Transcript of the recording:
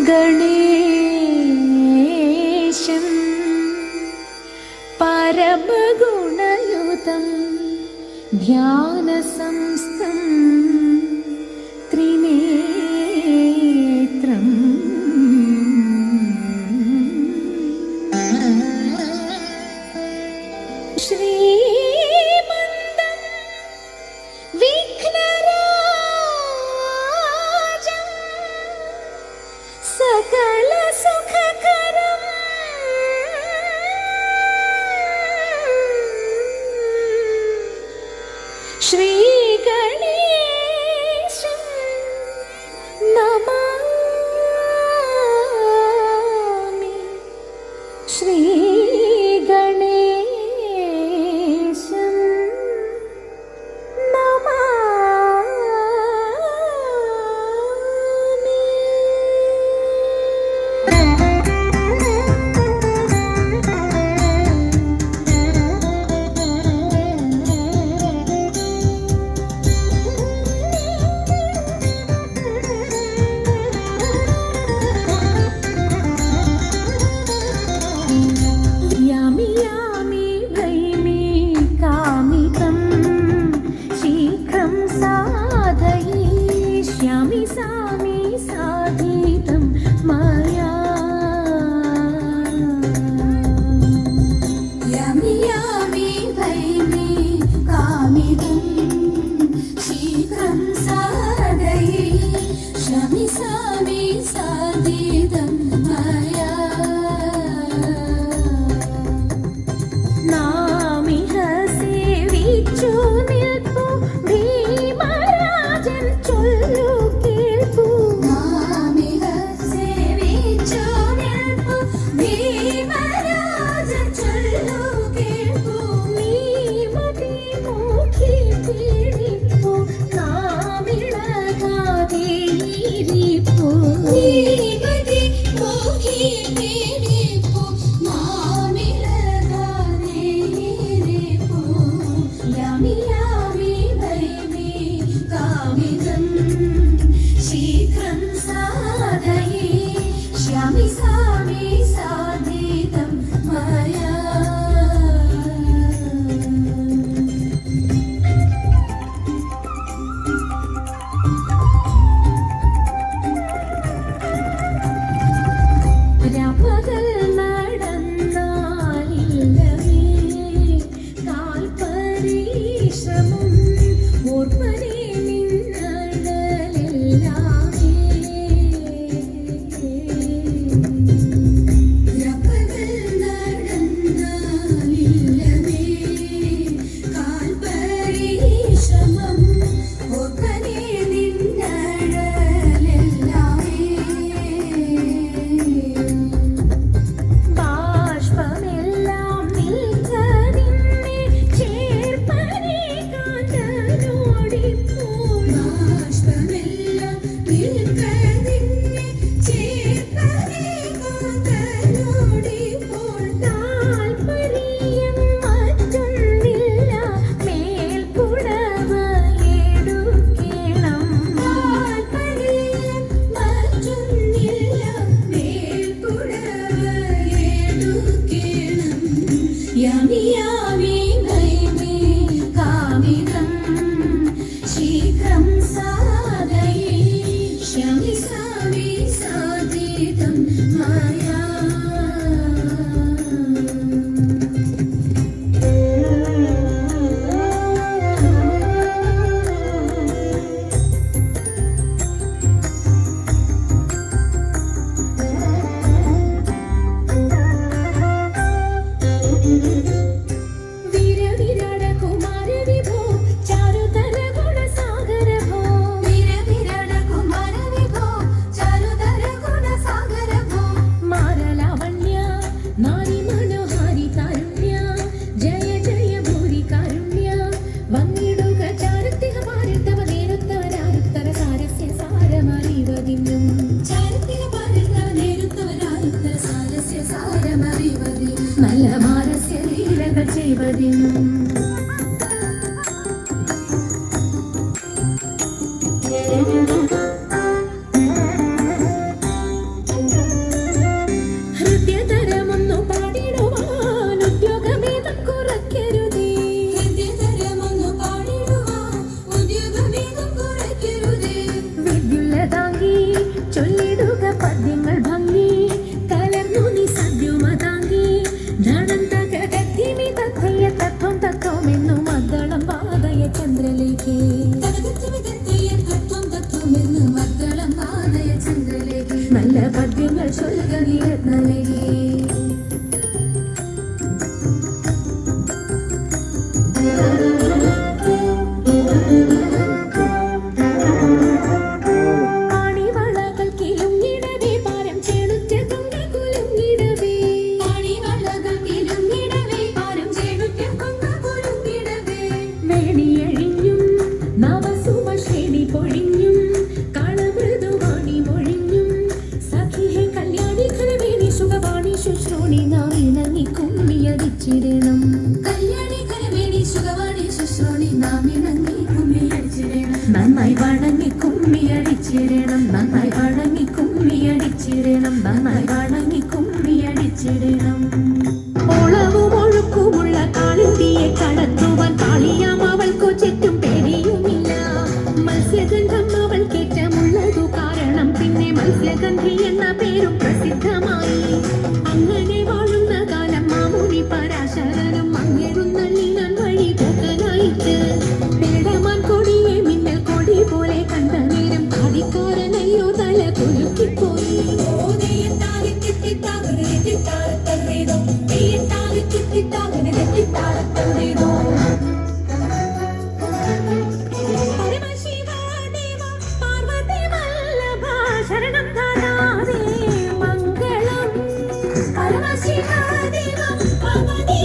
ഗണേശം പരമഗുണയുതം ധ്യാനസംസ്ഥം ത്രിനേത്രം ശ്രീമന്തം വിഘ്നരാജം സകല സുഖകരം ശ്രീഗണേശം നമാമി. ശ്രീഗണേശം നമാമി. यामि यामि भैमि कामितं शीघ्रं साधयिष्यामि सामि साधितं मया. यामि यामि भैमि कामितं शीघ्रं साधयिष्यामि सामि साधितं मया. നാമിഹ സേവിച്ചു നിൽപ്പു ഭീമരാജൻ ചൊല്ലു കേൾപ്പു. നാമിഹ സേവിച്ചു നിൽപ്പു ഭീമരാജൻ ചൊല്ലു കേൾപ്പു. നീമതി നോക്കി പീഡിപ്പു നാമിളകാതെ ഇരിപ്പു. നീമതി നോക്കി പീഡിപ്പു നാമിളകാതെ ഇരിപ്പു. യാമി യാമി ഭൈമി കാമിതം ശീഘ്രം സാധയിഷ്യാമി സാമി സാധിതം മയാ. രാപ്പകൽ നടന്നാലില്ലവേ കാൽപരിശ്രമം ഓർമ്മനെ നിന്നഴലെല്ലാമേ. രാപ്പകൽ നടന്നാലില്ലവേ കാൽപരിശ്രമം ഓർമ്മനെ നിന്നഴലെല്ലാമേ. ബാഷ്പമെല്ലാം നിൽക്ക നിന്നെ ചേർപ്പനെ കാന്തനോടിപ്പോൾ. ബാഷ്പമെല്ലാം നിൽക്ക നിന്നെ ചേർപ്പനെ കാന്തനോടിപ്പോൾ. താൽപര്യം മറ്റൊന്നില്ല മേൽപ്പുടവ എടുക്കണം. താൽപര്യം മറ്റൊന്നില്ല മേൽപ്പുടവ എടുക്കണം. യാമി യാമി ഭൈമി കാമിതം ശീഘ്രം സാധയിഷ്യാമി സാമി സാധിതം മയാ. വീരവിരാട കുമാര വിഭോ ചാരുതര ഗുണസാഗര ഭോ. വീരവിരട കുമാര വിഭോ ചാരുതര ഗുണസാഗര ഭോ. മാരലാവണ്യ നാരി മനോഹാരി കാരുണ്യ ജയ ജയ ഭൂരി കാരുണ്യ. വന്നിടുക ചാരത്തിഹ പാരിട്ടവ നേരുത്തവരാരുത്തര സാരസ്യ സാരമറിവതിന്നും. ചാരത്തിക പാരിട്ടവ നേരുത്തവരാരുത്തര സാരസ്യ സാരമറിവതിനും. നല്ല മാരസ്യ ലീലകൾ ചെയ്വതിന്നും. ചൊല്ലിടുക പദ്യങ്ങൾ ഭംഗി കലർന്നു നീ സദ്യമതാങ്കി ധനന്തകത്തിമി തത്തയ്യ തത്വം തത്വമെന്നു മദ്ദളം പാതയ ചന്ദ്രലേഖേ നല്ല പദ്യങ്ങൾ ചൊല്ലുക നീ രത്നലേഖേ നന്നായി വണങ്ങി കുമ്മിയടിച്ചിടണം നന്നായി വണങ്ങി കുമ്മിയടിച്ചിടണം നന്നായി വണങ്ങി കുമ്മിയടിച്ചിടണം ഓളവും ഒഴുക്കുമുള്ള കാളിന്തിയെ കടത്തുവാൻ കാളിയാം അവൾക്കു ചുറ്റും പേടിയുമില്ല മത്സ്യഗന്ധം അവൾക്കേറ്റമുള്ളതു കാരണം പിന്നെ മത്സ്യഗന്ധി എന്ന പേരും പ്രസിദ്ധമായി അങ്ങനെ വാഴുന്ന കാലം മാമുനി പരാശരനും അങ്ങെഴുന്നള്ളിനാൻ വഴി പോകനായിട്ട് പേടമാൻ കൊടിയെ മിന്നൽ കൊടി പോലെ കണ്ട നേരം കാടിക്കാരനയ്യോ തല കുലുക്കിപ്പോയി ശരണം ധാരാതെ മംഗളം പരമശിവ ദേവ ഭഗവതി